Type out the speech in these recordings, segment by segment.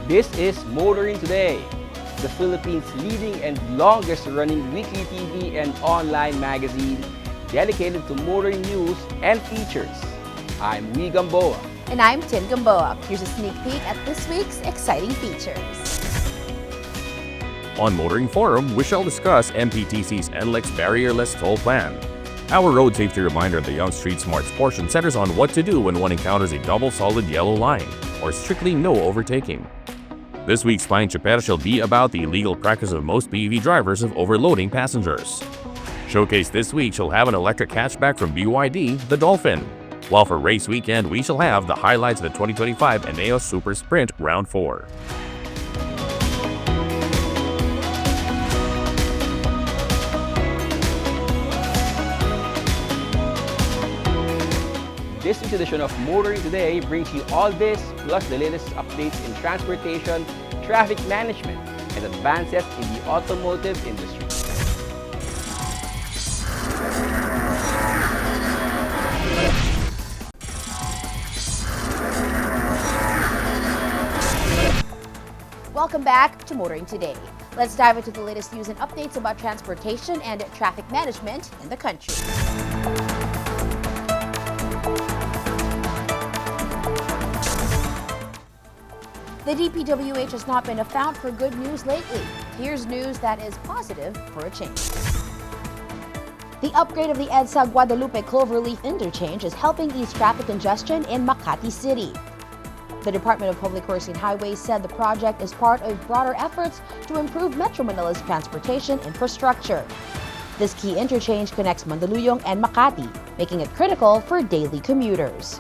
This is Motoring Today, the Philippines' leading and longest-running weekly TV and online magazine dedicated to motoring news and features. I'm Wee Gamboa. And I'm Tin Gamboa. Here's a sneak peek at this week's exciting features. On Motoring Forum, we shall discuss MPTC's NLEX barrierless toll plan. Our road safety reminder of the Young Street Smarts portion centers on what to do when one encounters a double solid yellow line, or strictly no overtaking. This week's Flying Chipper shall be about the illegal practice of most BEV drivers of overloading passengers. Showcase this week shall have an electric hatchback from BYD, the Dolphin. While for race weekend, we shall have the highlights of the 2025 Eneos Super Sprint Round 4. This week's edition of Motoring Today brings you all this, plus the latest updates in transportation, traffic management, and advances in the automotive industry. Welcome back to Motoring Today. Let's dive into the latest news and updates about transportation and traffic management in the country. The DPWH has not been a fount for good news lately. Here's news that is positive for a change. The upgrade of the EDSA Guadalupe Cloverleaf interchange is helping ease traffic congestion in Makati City. The Department of Public Works and Highways said the project is part of broader efforts to improve Metro Manila's transportation infrastructure. This key interchange connects Mandaluyong and Makati, making it critical for daily commuters.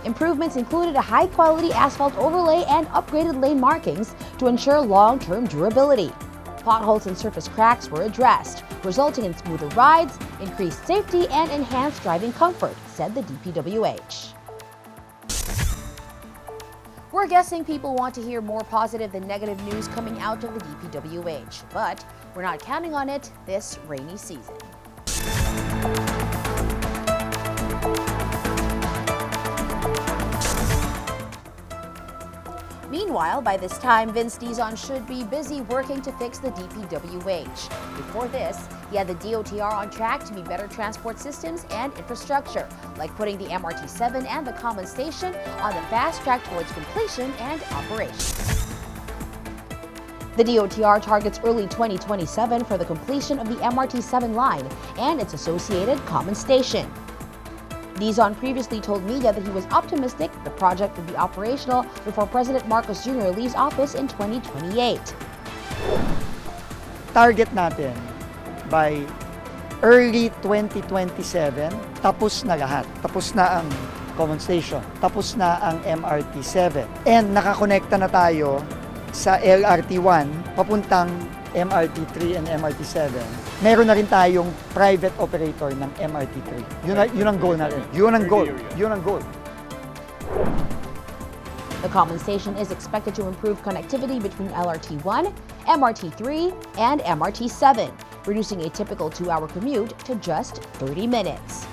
Improvements included a high-quality asphalt overlay and upgraded lane markings to ensure long-term durability. Potholes and surface cracks were addressed, resulting in smoother rides, increased safety, and enhanced driving comfort, said the DPWH. We're guessing people want to hear more positive than negative news coming out of the DPWH, but we're not counting on it this rainy season. Meanwhile, by this time, Vince Dizon should be busy working to fix the DPWH. Before this, he had the DOTR on track to be better transport systems and infrastructure, like putting the MRT-7 and the Common Station on the fast track towards completion and operation. The DOTR targets early 2027 for the completion of the MRT-7 line and its associated Common Station. Dizon previously told media that he was optimistic the project would be operational before President Marcos Jr. leaves office in 2028. Target natin by early 2027, tapos na lahat. Tapos na ang Common Station, tapos na ang MRT-7. And nakakonekta na tayo sa LRT-1 papuntang MRT-3 and MRT-7. Meron na rin tayong private operator ng MRT-3. Yun ang goal natin. Yun ang goal. The Common Station is expected to improve connectivity between LRT-1, MRT-3, and MRT-7, reducing a typical 2-hour commute to just 30 minutes.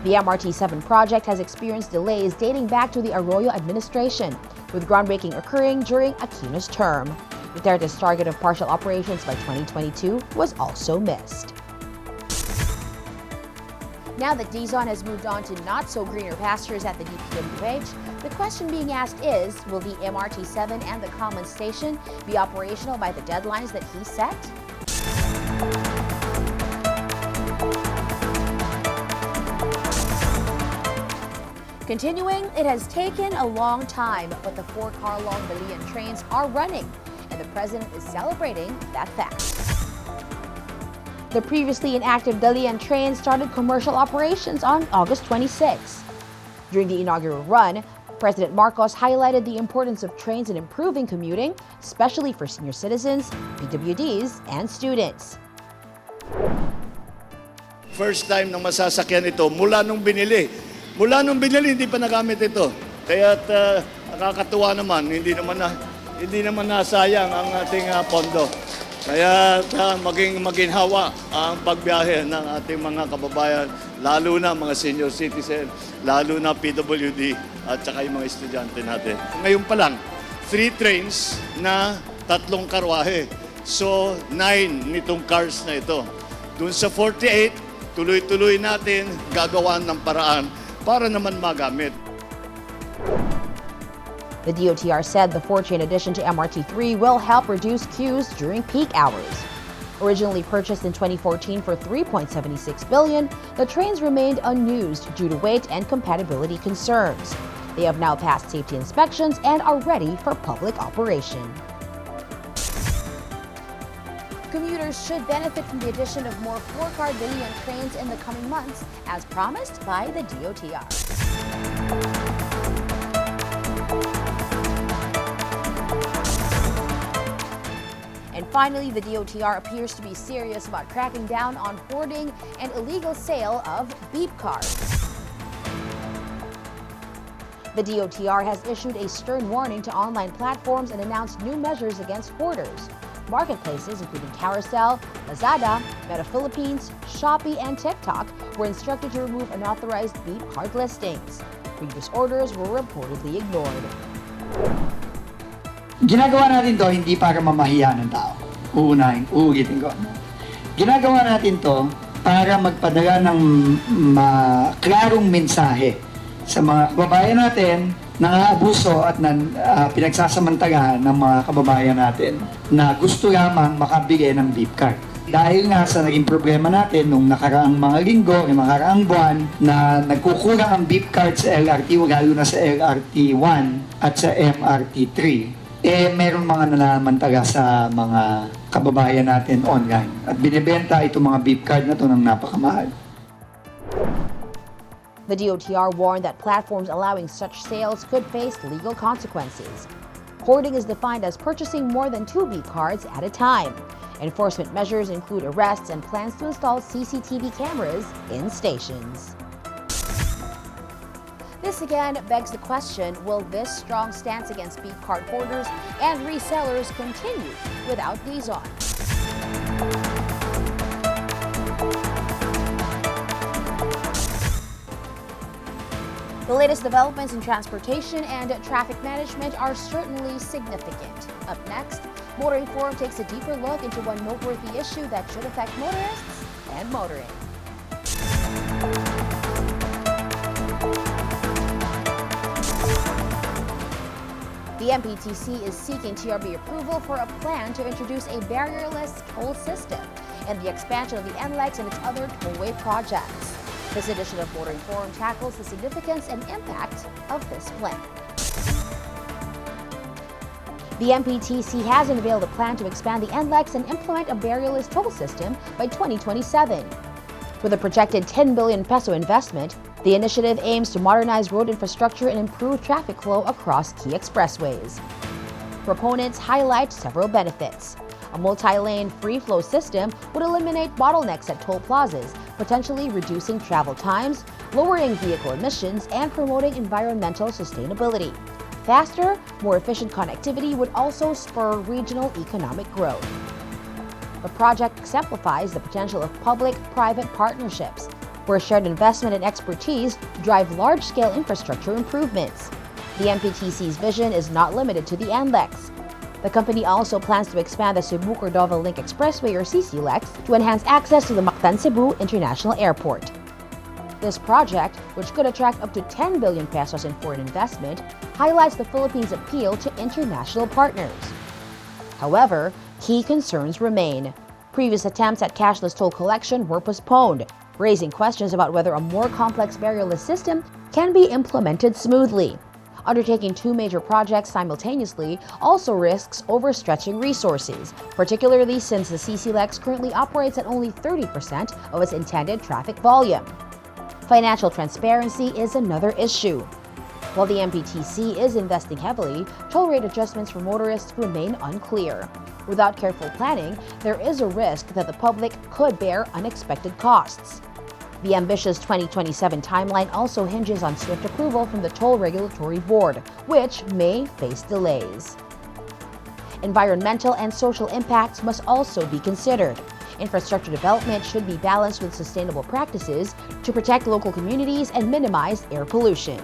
The MRT-7 project has experienced delays dating back to the Arroyo administration, with groundbreaking occurring during Aquino's term. Duterte's target of partial operations by 2022 was also missed. Now that Dizon has moved on to not-so-greener pastures at the DPWH, the question being asked is, will the MRT-7 and the Common Station be operational by the deadlines that he set? Continuing, it has taken a long time, but the 4-car-long Dalian trains are running, and the president is celebrating that fact. The previously inactive Dalian train started commercial operations on August 26. During the inaugural run, President Marcos highlighted the importance of trains in improving commuting, especially for senior citizens, PWDs, and students. First time na masasakyan ito mula nung binili. Mula nung binili, hindi pa nagamit ito. Kaya nakakatuwa naman, hindi naman nasayang ang ating pondo. Kaya maging maginhawa ang pagbiyahe ng ating mga kababayan, lalo na mga senior citizen, lalo na PWD at saka yung mga estudyante natin. Ngayon pa lang, 3 trains na 3 karwahe. So, 9 nitong cars na ito. Doon sa 48, tuloy-tuloy natin gagawan ng paraan para naman magamit. The DOTR said the 4-train addition to MRT3 will help reduce queues during peak hours. Originally purchased in 2014 for $3.76 billion, the trains remained unused due to weight and compatibility concerns. They have now passed safety inspections and are ready for public operation. Commuters should benefit from the addition of more 4-car Bilion trains in the coming months, as promised by the DOTR. And finally, the DOTR appears to be serious about cracking down on hoarding and illegal sale of beep cards. The DOTR has issued a stern warning to online platforms and announced new measures against hoarders. Marketplaces, including Carousel, Lazada, Meta Philippines, Shopee, and TikTok, were instructed to remove unauthorized beep card listings. Previous orders were reportedly ignored. Ginagawa natin to hindi para mamahiya ng tao. Uulitin ko. Ginagawa natin to para magpadala ng klarong mensahe sa mga kababayan natin na naabuso at pinagsasamantalahan ng mga kababayan natin na gusto lamang makabili ng beep card. Dahil nga sa naging problema natin nung nakaraang mga linggo, yung nakaraang buwan na nagkukulang ang beep card sa LRT, lalo na sa LRT1 at sa MRT3, meron mga nanamantala sa mga kababayan natin online. At binibenta itong mga beep card na ito ng napakamahal. The DOTR warned that platforms allowing such sales could face legal consequences. Hoarding is defined as purchasing more than 2 beep cards at a time. Enforcement measures include arrests and plans to install CCTV cameras in stations. This again begs the question, will this strong stance against beep card hoarders and resellers continue without Dizon? The latest developments in transportation and traffic management are certainly significant. Up next, Motoring Forum takes a deeper look into one noteworthy issue that should affect motorists and motoring. The MPTC is seeking TRB approval for a plan to introduce a barrierless toll system and the expansion of the NLEX and its other tollway projects. This edition of Motoring Forum tackles the significance and impact of this plan. The MPTC has unveiled a plan to expand the NLEX and implement a barrierless toll system by 2027. With a projected 10 billion peso investment, the initiative aims to modernize road infrastructure and improve traffic flow across key expressways. Proponents highlight several benefits. A multi-lane free-flow system would eliminate bottlenecks at toll plazas, potentially reducing travel times, lowering vehicle emissions, and promoting environmental sustainability. Faster, more efficient connectivity would also spur regional economic growth. The project exemplifies the potential of public-private partnerships, where shared investment and expertise drive large-scale infrastructure improvements. The MPTC's vision is not limited to the NLEX. The company also plans to expand the Cebu-Cordova Link Expressway or CCLEX to enhance access to the Mactan-Cebu International Airport. This project, which could attract up to 10 billion pesos in foreign investment, highlights the Philippines' appeal to international partners. However, key concerns remain. Previous attempts at cashless toll collection were postponed, raising questions about whether a more complex barrierless system can be implemented smoothly. Undertaking 2 major projects simultaneously also risks overstretching resources, particularly since the CCLEX currently operates at only 30% of its intended traffic volume. Financial transparency is another issue. While the MPTC is investing heavily, toll rate adjustments for motorists remain unclear. Without careful planning, there is a risk that the public could bear unexpected costs. The ambitious 2027 timeline also hinges on swift approval from the Toll Regulatory Board, which may face delays. Environmental and social impacts must also be considered. Infrastructure development should be balanced with sustainable practices to protect local communities and minimize air pollution.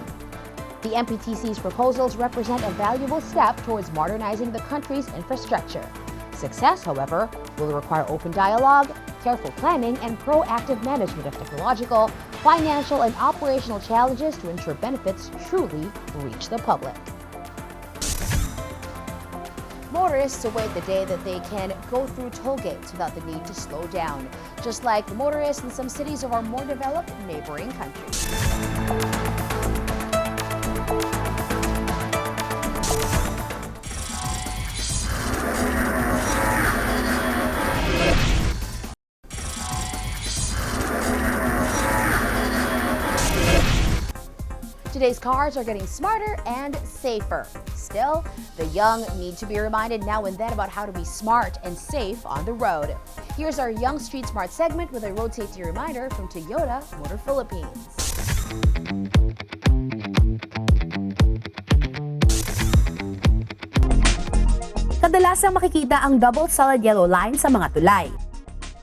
The MPTC's proposals represent a valuable step towards modernizing the country's infrastructure. Success, however, will require open dialogue, careful planning, and proactive management of technological, financial, and operational challenges to ensure benefits truly reach the public. Motorists await the day that they can go through toll gates without the need to slow down, just like the motorists in some cities of our more developed neighboring countries. Today's cars are getting smarter and safer. Still, the young need to be reminded now and then about how to be smart and safe on the road. Here's our Young Street Smart segment with a road safety reminder from Toyota Motor Philippines. Kadalasang makikita ang double solid yellow line sa mga tulay.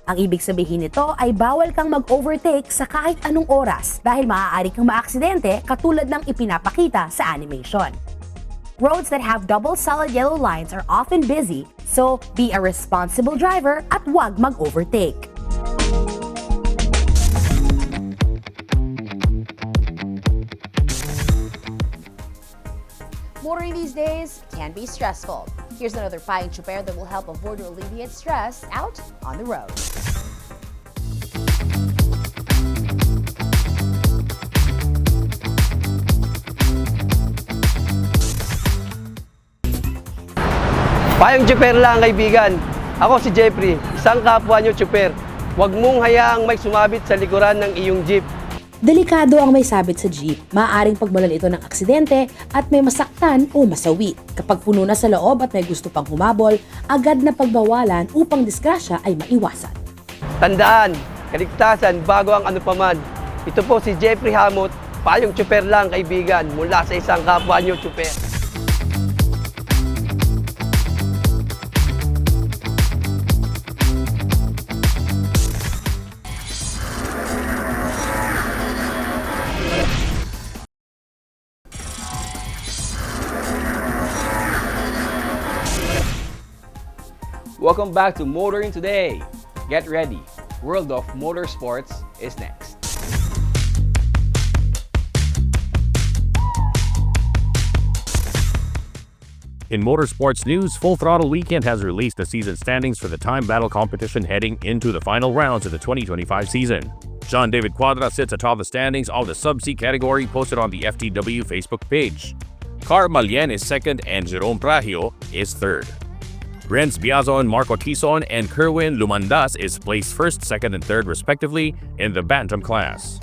Ang ibig sabihin nito ay bawal kang mag-overtake sa kahit anong oras dahil maaari kang maaksidente katulad ng ipinapakita sa animation. Roads that have double solid yellow lines are often busy, so be a responsible driver at huwag mag-overtake. Motoring these days can be stressful. Here's another paying chuper that will help avoid or alleviate stress out on the road. Payong chuper lang, kaibigan. Ako si Jeffrey, isang kapwa nyo chuper. Huwag mong hayaang may sumabit sa likuran ng iyong jeep. Delikado ang may sabit sa jeep. Maaaring pagmulan ito ng aksidente at may masaktan o masawi. Kapag puno na sa loob at may gusto pang humabol, agad na pagbawalan upang disgrasya ay maiwasan. Tandaan, kaligtasan bago ang anupaman. Ito po si Jeffrey Hamot, payong chuper lang, kaibigan, mula sa isang kapwa nyo chuper. Welcome back to Motoring Today. Get ready. World of Motorsports is next. In motorsports news, Full Throttle Weekend has released the season standings for the time battle competition heading into the final rounds of the 2025 season. John David Quadra sits atop the standings of the Sub-C category posted on the FTW Facebook page. Car Malien is second and Jerome Prahio is third. Renz Biazon, Marco Tison, and Kerwin Lumandas is placed first, second, and third respectively in the Bantam class.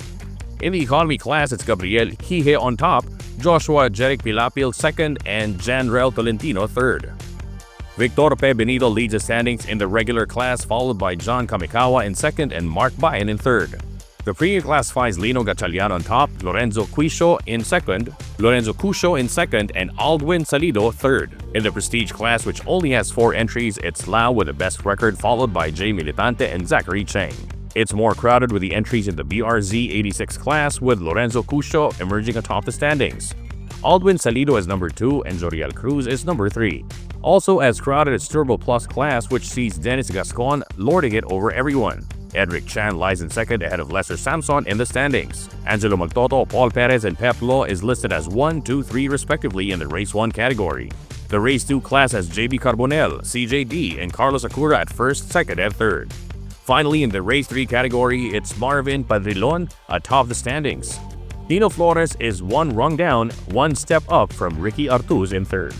In the economy class, it's Gabriel Hihe on top, Joshua Jeric Pilapil second, and Janrel Tolentino third. Victor P. Benito leads the standings in the regular class, followed by John Kamikawa in second and Mark Bayan in third. The premium classifies Lino Gatchalian on top, Lorenzo Cusio in second, and Aldwin Salido third. In the prestige class, which only has 4 entries, it's Lau with the best record, followed by Jay Militante and Zachary Cheng. It's more crowded with the entries in the BRZ 86 class, with Lorenzo Cusio emerging atop the standings. Aldwin Salido is number 2 and Joriel Cruz is number 3. Also as crowded is Turbo Plus class, which sees Dennis Gascon lording it over everyone. Edric Chan lies in second ahead of Lester Samson in the standings. Angelo Magtoto, Paul Perez, and Pep Lo is listed as 1, 2, 3 respectively in the Race 1 category. The Race 2 class has JB Carbonell, CJD, and Carlos Acura at first, second, and third. Finally, in the Race 3 category, it's Marvin Padrilon atop the standings. Dino Flores is 1 rung down, 1 step up from Ricky Artuz in third.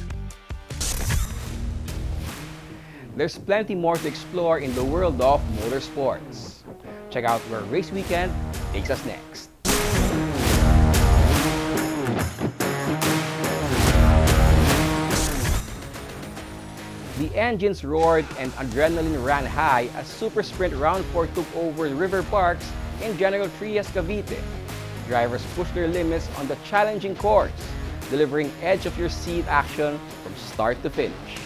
There's plenty more to explore in the world of motorsports. Check out where Race Weekend takes us next. The engines roared and adrenaline ran high as Super Sprint Round 4 took over River Parks in General Trias, Cavite. Drivers pushed their limits on the challenging course, delivering edge-of-your-seat action from start to finish.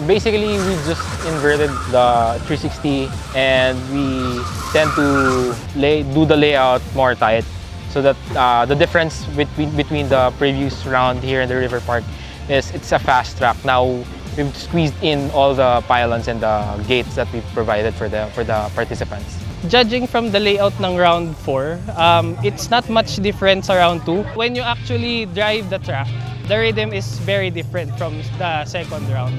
Basically, we just inverted the 360 and we tend to do the layout more tight so that the difference between the previous round here in the River Park is it's a fast track. Now we've squeezed in all the pylons and the gates that we've provided for the participants. Judging from the layout ng round 4, it's not much different sa round 2. When you actually drive the track, the rhythm is very different from the second round.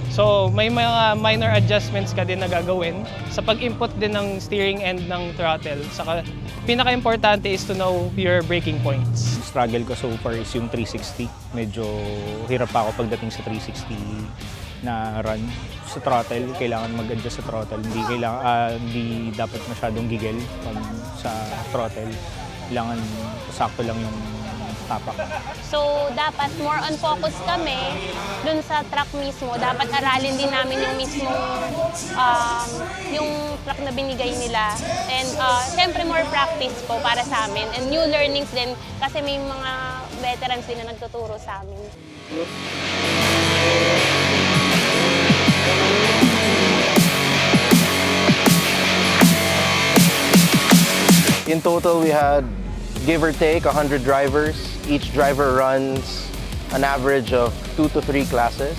So may mga minor adjustments ka din na gagawin sa pag-input din ng steering and ng throttle. Saka pinaka-importante is to know your braking points. Struggle ko so far is yung 360. Medyo hirap pa ako pagdating sa 360 na run. Sa throttle, kailangan mag-adjust sa throttle. Hindi dapat masyadong gigil sa throttle. Kailangan sakto lang yung tapak. So, dapat more on focus kami dun sa track mismo. Dapat aralin din namin yung mismong yung track na binigay nila. And syempre more practice po para sa amin. And new learnings din kasi may mga veterans din na nagtuturo sa amin. In total, we had, give or take, 100 drivers. Each driver runs an average of 2 to 3 classes.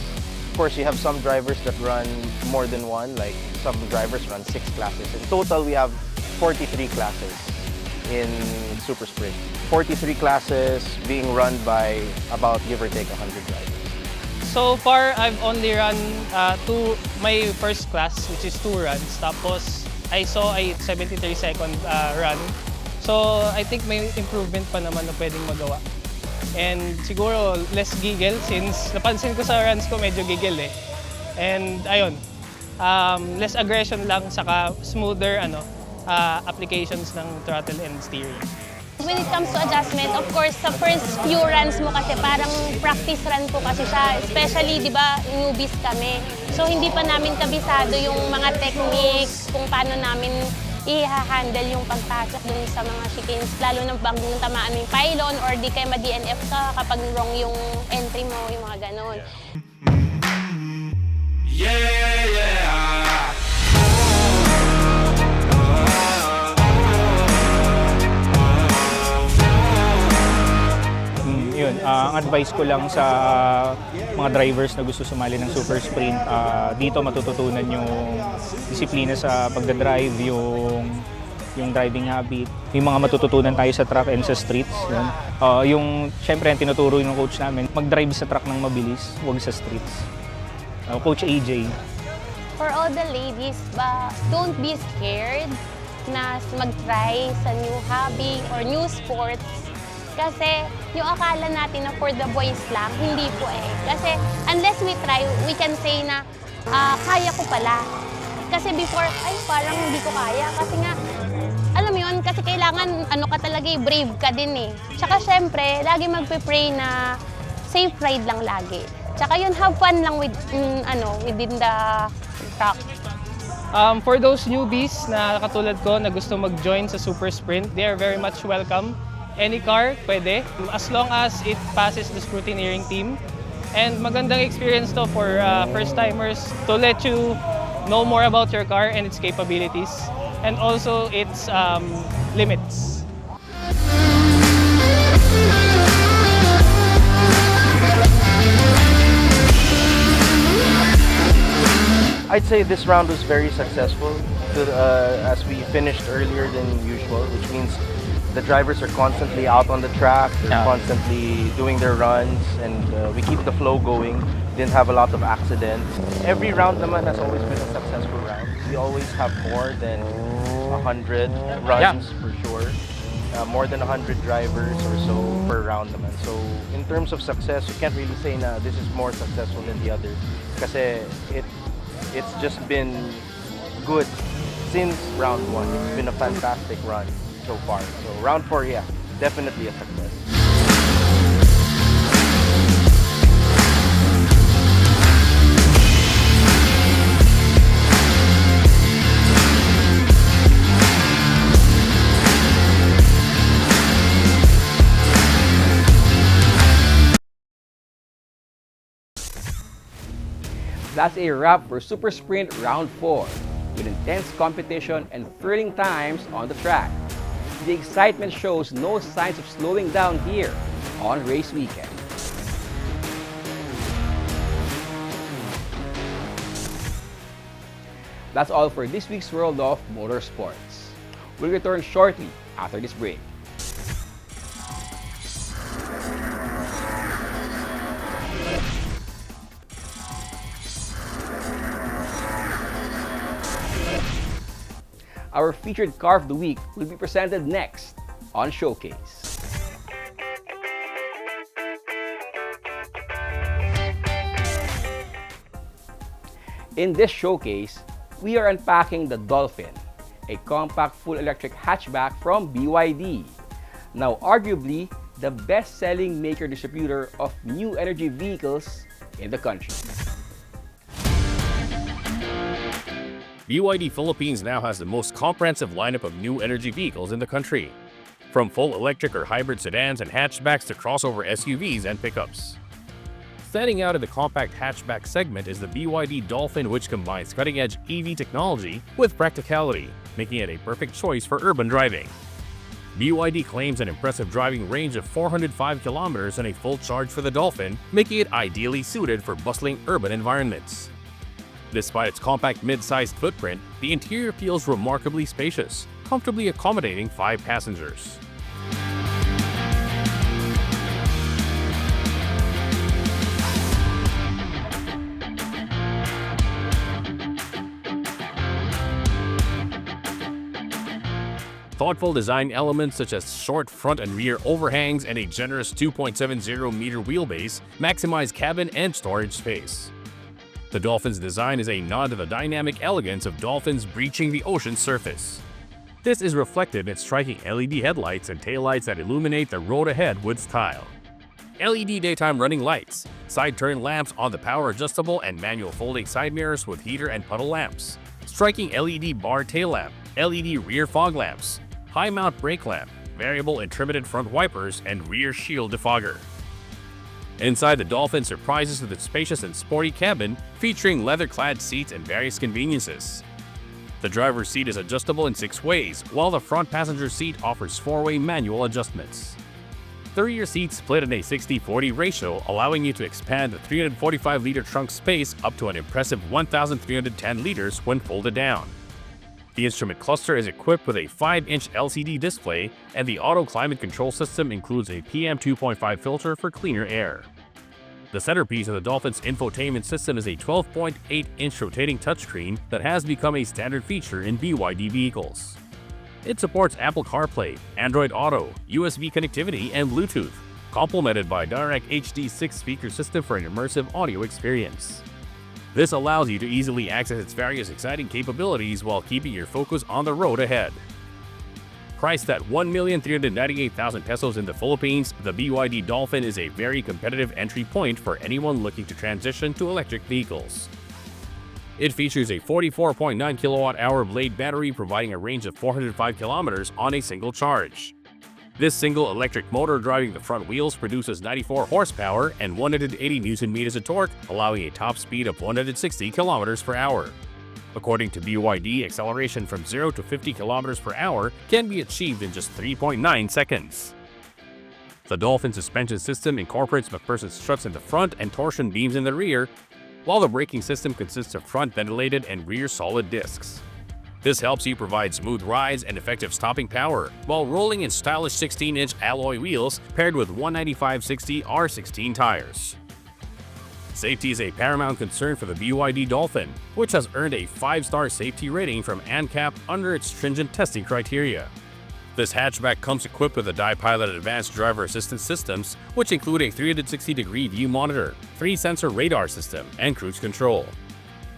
Of course, you have some drivers that run more than one, like some drivers run 6 classes. In total, we have 43 classes in Super Sprint. 43 classes being run by about, give or take, 100 drivers. So far, I've only run my first class, which is 2 runs. Tapos, I saw a 73-second run. So, I think may improvement pa naman na pwedeng magawa. And siguro, less giggle since napansin ko sa runs ko medyo giggle eh. And ayun, less aggression lang, saka smoother applications ng throttle and steering. When it comes to adjustment, of course, sa first few runs mo kasi parang practice run po kasi siya. Especially, di ba, newbies kami. So, hindi pa namin kabisado yung mga techniques, kung paano namin i-handle yung pagpasok dun sa mga chicanes. Lalo na pag tamaan mo yung pylon or di kayo ma-DNF ka kapag wrong yung entry mo, yung mga ganon. Yun, ang advice ko lang sa mga drivers na gusto sumali ng Super Sprint, dito matututunan yung disiplina sa pagdadrive, yung driving habit, yung mga matututunan tayo sa track and sa streets. Yun. Yung, syempre, ang tinuturo yung coach namin, mag-drive sa track ng mabilis, huwag sa streets. Coach AJ. For all the ladies, don't be scared na mag-try sa new hobby or new sports. Kasi yung akala natin na for the boys lang, hindi po eh. Kasi unless we try, we can say na kaya ko pala. Kasi before, ay parang hindi ko kaya. Kasi nga, alam mo yun, kasi kailangan ka talaga, brave ka din eh. Tsaka syempre, lagi magpe-pray na safe ride lang lagi. Tsaka yun, have fun lang within the track. For those newbies na katulad ko na gusto mag-join sa Super Sprint, they are very much welcome. Any car, pwede. As long as it passes the scrutineering team. And magandang experience to for first-timers to let you know more about your car and its capabilities. And also its limits. I'd say this round was very successful as we finished earlier than usual, which means the drivers are constantly out on the track, they're constantly doing their runs, and we keep the flow going. Didn't have a lot of accidents. Every round naman has always been a successful round. We always have more than 100 runs for sure. More than 100 drivers or so per round naman. So in terms of success, you can't really say na this is more successful than the other. Kasi it's just been good since round 1. It's been a fantastic run so far. So round 4, yeah, definitely a success. That's a wrap for Super Sprint Round 4, with intense competition and thrilling times on the track. The excitement shows no signs of slowing down here on race weekend. That's all for this week's World of Motorsports. We'll return shortly after this break. Our featured car of the week will be presented next on Showcase. In this showcase, we are unpacking the Dolphin, a compact full-electric hatchback from BYD. Now arguably the best-selling maker-distributor of new energy vehicles in the country. BYD Philippines now has the most comprehensive lineup of new energy vehicles in the country, from full electric or hybrid sedans and hatchbacks to crossover SUVs and pickups. Standing out in the compact hatchback segment is the BYD Dolphin, which combines cutting-edge EV technology with practicality, making it a perfect choice for urban driving. BYD claims an impressive driving range of 405 kilometers and a full charge for the Dolphin, making it ideally suited for bustling urban environments. Despite its compact mid-sized footprint, the interior feels remarkably spacious, comfortably accommodating 5 passengers. Thoughtful design elements such as short front and rear overhangs and a generous 2.70-meter wheelbase maximize cabin and storage space. The Dolphin's design is a nod to the dynamic elegance of dolphins breaching the ocean's surface. This is reflected in striking LED headlights and taillights that illuminate the road ahead with style. LED daytime running lights, side turn lamps on the power adjustable and manual folding side mirrors with heater and puddle lamps, striking LED bar tail lamp, LED rear fog lamps, high mount brake lamp, variable intermittent front wipers, and rear shield defogger. Inside, the Dolphin surprises with its spacious and sporty cabin, featuring leather-clad seats and various conveniences. The driver's seat is adjustable in 6 ways, while the front passenger seat offers 4-way manual adjustments. The rear seats split in a 60-40 ratio, allowing you to expand the 345-liter trunk space up to an impressive 1,310 liters when folded down. The instrument cluster is equipped with a 5-inch LCD display, and the auto climate control system includes a PM 2.5 filter for cleaner air. The centerpiece of the Dolphin's infotainment system is a 12.8-inch rotating touchscreen that has become a standard feature in BYD vehicles. It supports Apple CarPlay, Android Auto, USB connectivity, and Bluetooth, complemented by a Direct HD 6 speaker system for an immersive audio experience. This allows you to easily access its various exciting capabilities while keeping your focus on the road ahead. Priced at 1,398,000 pesos in the Philippines, the BYD Dolphin is a very competitive entry point for anyone looking to transition to electric vehicles. It features a 44.9 kilowatt-hour blade battery providing a range of 405 kilometers on a single charge. This single electric motor driving the front wheels produces 94 horsepower and 180 Nm of torque, allowing a top speed of 160 km per hour. According to BYD, acceleration from 0 to 50 km per hour can be achieved in just 3.9 seconds. The Dolphin suspension system incorporates MacPherson struts in the front and torsion beams in the rear, while the braking system consists of front ventilated and rear solid discs. This helps you provide smooth rides and effective stopping power, while rolling in stylish 16-inch alloy wheels paired with 195/60 R16 tires. Safety is a paramount concern for the BYD Dolphin, which has earned a 5-star safety rating from ANCAP under its stringent testing criteria. This hatchback comes equipped with a Di-Pilot advanced driver assistance systems, which include a 360-degree view monitor, 3-sensor radar system, and cruise control.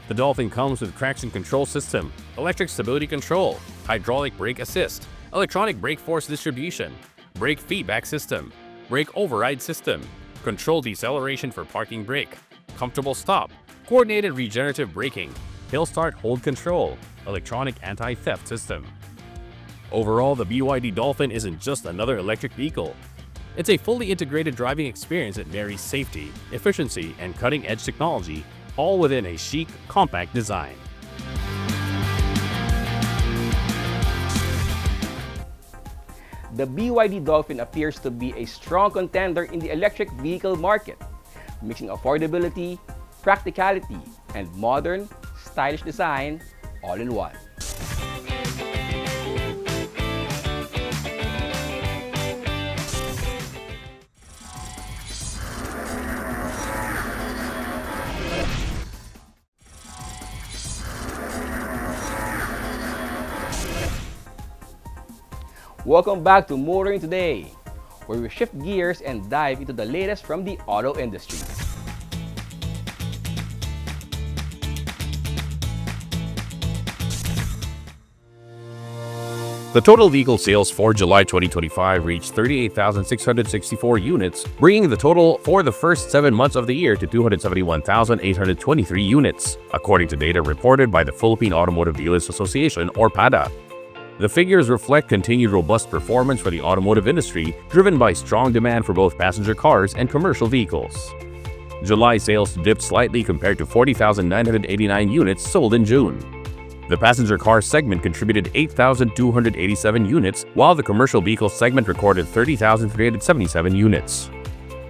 The Dolphin comes with traction control system, electric stability control, hydraulic brake assist, electronic brake force distribution, brake feedback system, brake override system, controlled deceleration for parking brake, comfortable stop, coordinated regenerative braking, hill start hold control, electronic anti-theft system. Overall, the BYD Dolphin isn't just another electric vehicle. It's a fully integrated driving experience that marries safety, efficiency, and cutting-edge technology, all within a chic, compact design. The BYD Dolphin appears to be a strong contender in the electric vehicle market, mixing affordability, practicality, and modern, stylish design all in one. Welcome back to Motoring Today, where we shift gears and dive into the latest from the auto industry. The total vehicle sales for July 2025 reached 38,664 units, bringing the total for the first 7 months of the year to 271,823 units, according to data reported by the Philippine Automotive Dealers Association, or PADA. The figures reflect continued robust performance for the automotive industry, driven by strong demand for both passenger cars and commercial vehicles. July sales dipped slightly compared to 40,989 units sold in June. The passenger car segment contributed 8,287 units, while the commercial vehicle segment recorded 30,377 units.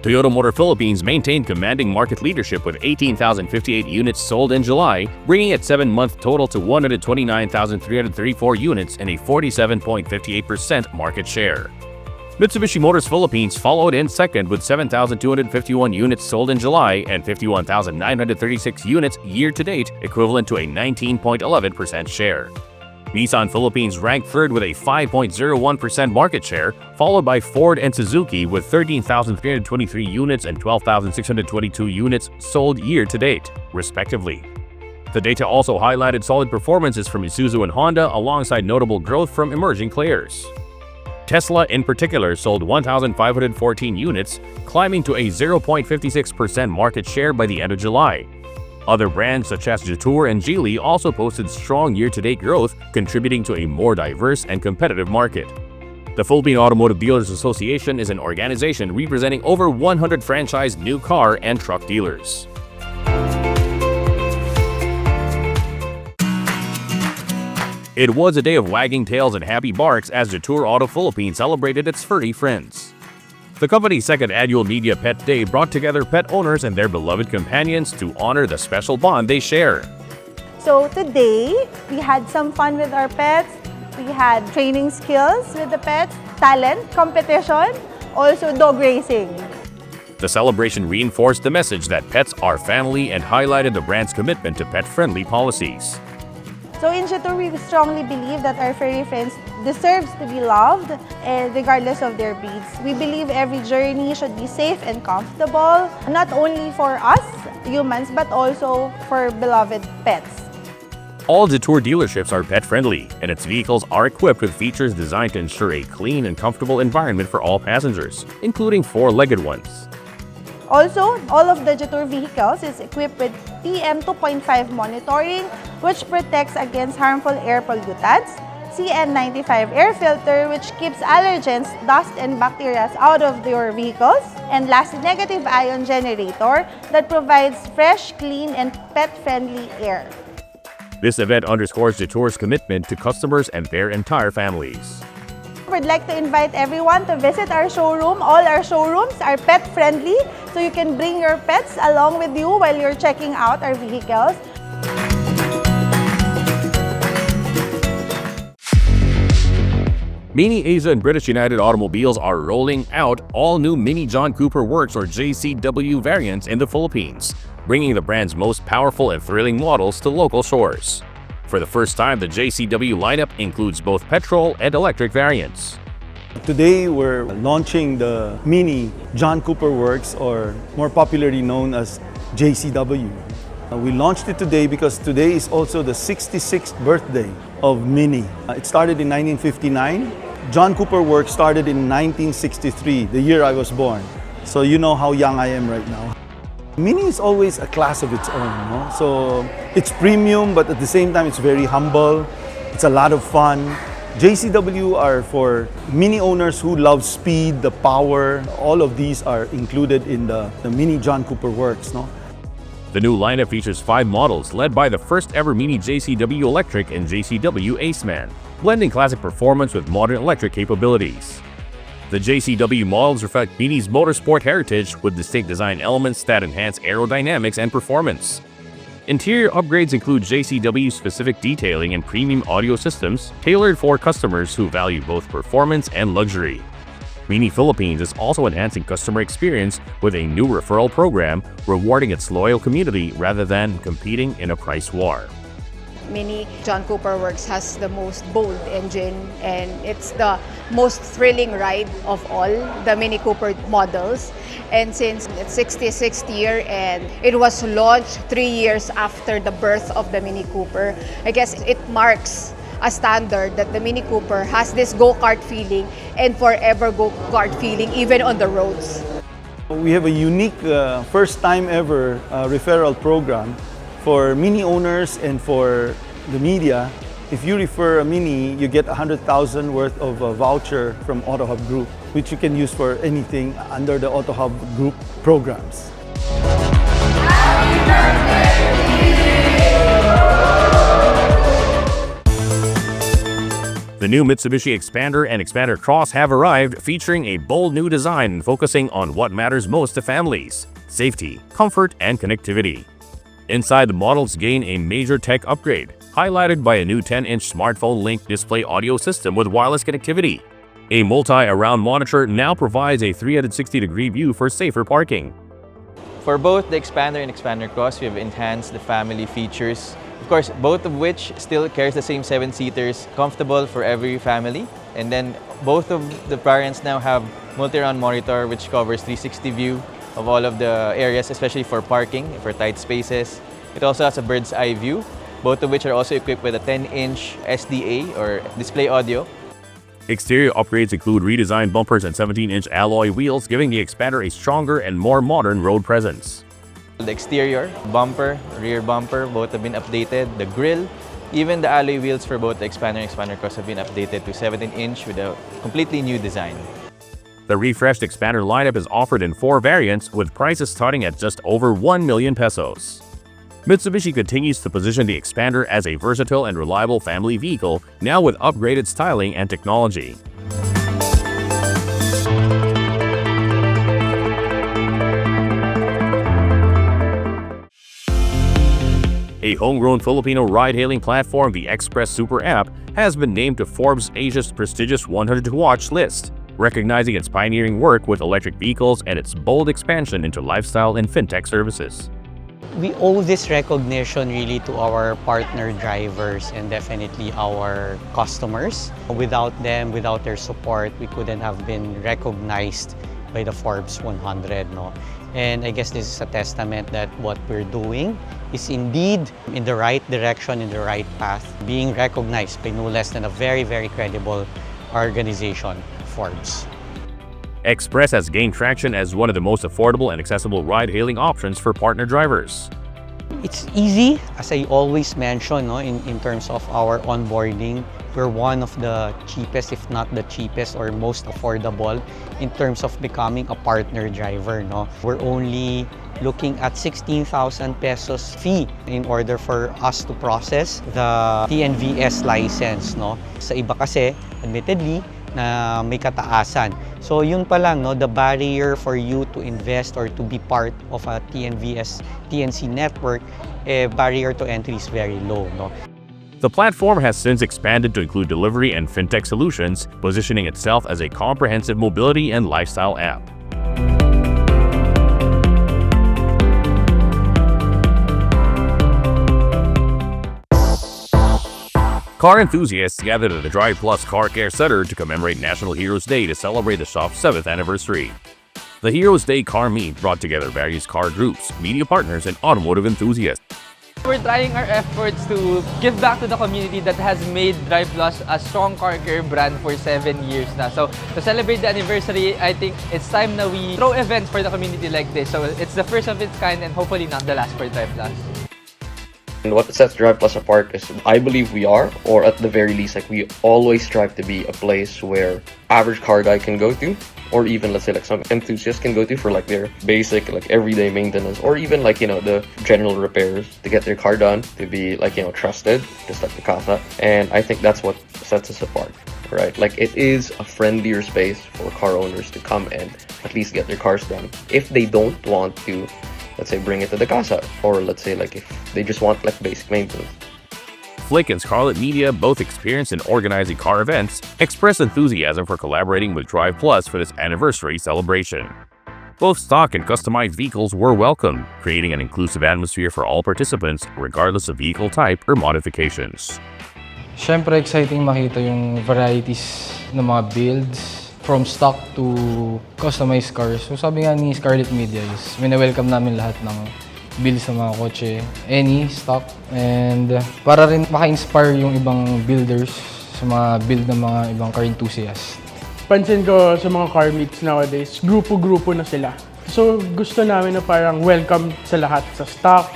Toyota Motor Philippines maintained commanding market leadership with 18,058 units sold in July, bringing its 7-month total to 129,334 units and a 47.58% market share. Mitsubishi Motors Philippines followed in second with 7,251 units sold in July and 51,936 units year-to-date, equivalent to a 19.11% share. Nissan Philippines ranked third with a 5.01% market share, followed by Ford and Suzuki with 13,323 units and 12,622 units sold year-to-date, respectively. The data also highlighted solid performances from Isuzu and Honda alongside notable growth from emerging players. Tesla in particular sold 1,514 units, climbing to a 0.56% market share by the end of July. Other brands such as Jetour and Geely also posted strong year-to-date growth, contributing to a more diverse and competitive market. The Philippine Automotive Dealers Association is an organization representing over 100 franchised new car and truck dealers. It was a day of wagging tails and happy barks as Jetour Auto Philippines celebrated its furry friends. The company's second annual Media Pet Day brought together pet owners and their beloved companions to honor the special bond they share. So today, we had some fun with our pets. We had training skills with the pets, talent, competition, also dog racing. The celebration reinforced the message that pets are family and highlighted the brand's commitment to pet-friendly policies. So in Jetour, we strongly believe that our furry friends deserves to be loved regardless of their breeds. We believe every journey should be safe and comfortable, not only for us, humans, but also for beloved pets. All Jetour dealerships are pet-friendly, and its vehicles are equipped with features designed to ensure a clean and comfortable environment for all passengers, including four-legged ones. Also, all of the Jetour vehicles is equipped with PM2.5 monitoring, which protects against harmful air pollutants, CN95 air filter, which keeps allergens, dust, and bacteria out of your vehicles, and lastly, negative ion generator that provides fresh, clean, and pet-friendly air. This event underscores Jetour's commitment to customers and their entire families. We'd like to invite everyone to visit our showroom. All our showrooms are pet-friendly, so you can bring your pets along with you while you're checking out our vehicles. Mini Asia and British United Automobiles are rolling out all new Mini John Cooper Works or JCW variants in the Philippines, bringing the brand's most powerful and thrilling models to local shores. For the first time, the JCW lineup includes both petrol and electric variants. Today, we're launching the Mini John Cooper Works, or more popularly known as JCW. We launched it today because today is also the 66th birthday of Mini. It started in 1959. John Cooper Works started in 1963, the year I was born. So you know how young I am right now. Mini is always a class of its own, no? So it's premium, but at the same time it's very humble. It's a lot of fun. JCW are for Mini owners who love speed, the power. All of these are included in the Mini John Cooper Works, no? The new lineup features 5 models led by the first ever Mini JCW Electric and JCW Aceman, blending classic performance with modern electric capabilities. The JCW models reflect Mini's motorsport heritage with distinct design elements that enhance aerodynamics and performance. Interior upgrades include JCW-specific detailing and premium audio systems tailored for customers who value both performance and luxury. Mini Philippines is also enhancing customer experience with a new referral program rewarding its loyal community rather than competing in a price war. Mini John Cooper Works has the most bold engine, and it's the most thrilling ride of all the Mini Cooper models. And since it's 66th year and it was launched 3 years after the birth of the Mini Cooper, I guess it marks a standard that the Mini Cooper has this go-kart feeling and forever go-kart feeling even on the roads. We have a unique first time ever referral program for Mini owners and for the media. If you refer a Mini, you get 100,000 worth of a voucher from AutoHub Group, which you can use for anything under the AutoHub Group programs. The new Mitsubishi Xpander and Xpander Cross have arrived, featuring a bold new design focusing on what matters most to families: safety, comfort, and connectivity. Inside, the models gain a major tech upgrade, highlighted by a new 10-inch smartphone link display audio system with wireless connectivity. A multi-around monitor now provides a 360-degree view for safer parking. For both the Xpander and Xpander Cross, we have enhanced the family features. Of course, both of which still carries the same 7-seaters, comfortable for every family. And then both of the variants now have multi-round monitor, which covers 360 view of all of the areas, especially for parking, for tight spaces. It also has a bird's eye view, both of which are also equipped with a 10-inch SDA or display audio. Exterior upgrades include redesigned bumpers and 17-inch alloy wheels, giving the Xpander a stronger and more modern road presence. The exterior, bumper, rear bumper, both have been updated. The grille, even the alloy wheels for both the Xpander and Xpander Cross have been updated to 17-inch with a completely new design. The refreshed Xpander lineup is offered in 4 variants, with prices starting at just over 1 million pesos. Mitsubishi continues to position the Xpander as a versatile and reliable family vehicle, now with upgraded styling and technology. A homegrown Filipino ride-hailing platform, the Express Super app, has been named to Forbes Asia's prestigious 100 to Watch list, recognizing its pioneering work with electric vehicles and its bold expansion into lifestyle and fintech services. We owe this recognition really to our partner drivers and definitely our customers. Without them, without their support, we couldn't have been recognized by the Forbes 100. No? And I guess this is a testament that what we're doing is indeed in the right direction, in the right path, being recognized by no less than a very, very credible organization, Forbes. Express has gained traction as one of the most affordable and accessible ride-hailing options for partner drivers. It's easy, as I always mention, no, in terms of our onboarding. We're one of the cheapest, if not the cheapest or most affordable in terms of becoming a partner driver. No? We're only looking at 16,000 pesos fee in order for us to process the TNVS license. No? Sa iba kasi, admittedly, na may kataasan. So yun pa lang, no, the barrier for you to invest or to be part of a TNC network, barrier to entry is very low. No? The platform has since expanded to include delivery and fintech solutions, positioning itself as a comprehensive mobility and lifestyle app. Car enthusiasts gathered at the Drive Plus Car Care Center to commemorate National Heroes Day to celebrate the shop's 7th anniversary. The Heroes Day Car Meet brought together various car groups, media partners, and automotive enthusiasts. We're trying our efforts to give back to the community that has made Drive Plus a strong car care brand for 7 years now. So to celebrate the anniversary, I think it's time that we throw events for the community like this. So it's the first of its kind and hopefully not the last for Drive Plus. And what sets Drive Plus apart is I believe we are, or at the very least, like we always strive to be a place where average car guy can go to or even let's say like some enthusiasts can go to for like their basic like everyday maintenance, or even like the general repairs to get their car done, to be like trusted, just like the Casa. And I think that's what sets us apart, right? Like it is a friendlier space for car owners to come and at least get their cars done if they don't want to, let's say, bring it to the Casa, or let's say like if they just want like basic maintenance. Flick and Scarlet Media, both experienced in organizing car events, expressed enthusiasm for collaborating with Drive Plus for this anniversary celebration. Both stock and customized vehicles were welcome, creating an inclusive atmosphere for all participants regardless of vehicle type or modifications. Siyempre, exciting makita yung varieties ng mga builds from stock to customized cars. So sabi nga ni Scarlet Media is wini-welcome namin lahat ng builds ng mga kotse, any stock, and para rin maka-inspire yung ibang builders sa mga build ng mga ibang car enthusiasts. Pansin ko sa mga car meets nowadays, grupo-grupo na sila. So gusto namin na parang welcome sa lahat, sa stock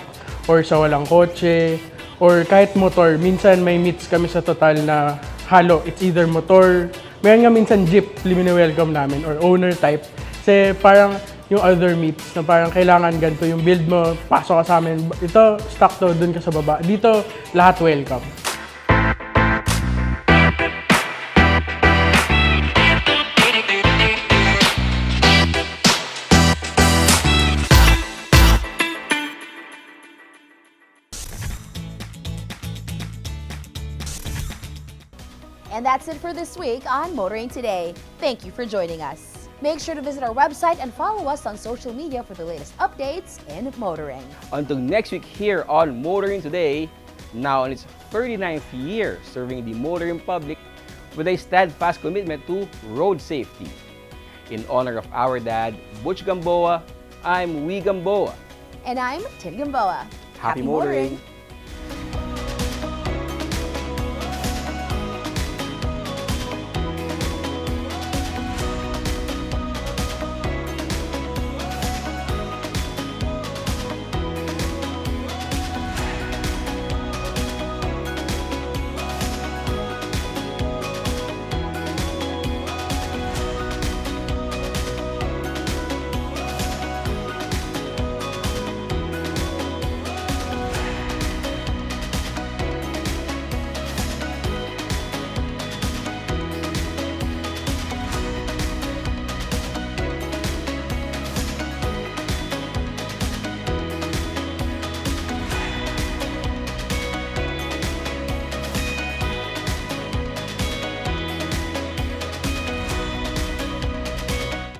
or sa walang kotse or kahit motor. Minsan may meets kami sa Total na halo, it's either motor, mayroon nga minsan jeep, welcome namin, or owner type. Kasi parang yung other meets na parang kailangan ganito yung build mo, pasok ka sa amin. Ito, stock to, dun ka sa baba. Dito, lahat welcome. And that's it for this week on Motoring Today. Thank you for joining us. Make sure to visit our website and follow us on social media for the latest updates in motoring. Until next week here on Motoring Today, now in its 39th year serving the motoring public with a steadfast commitment to road safety. In honor of our dad, Butch Gamboa, I'm Wee Gamboa. And I'm Tin Gamboa. Happy motoring.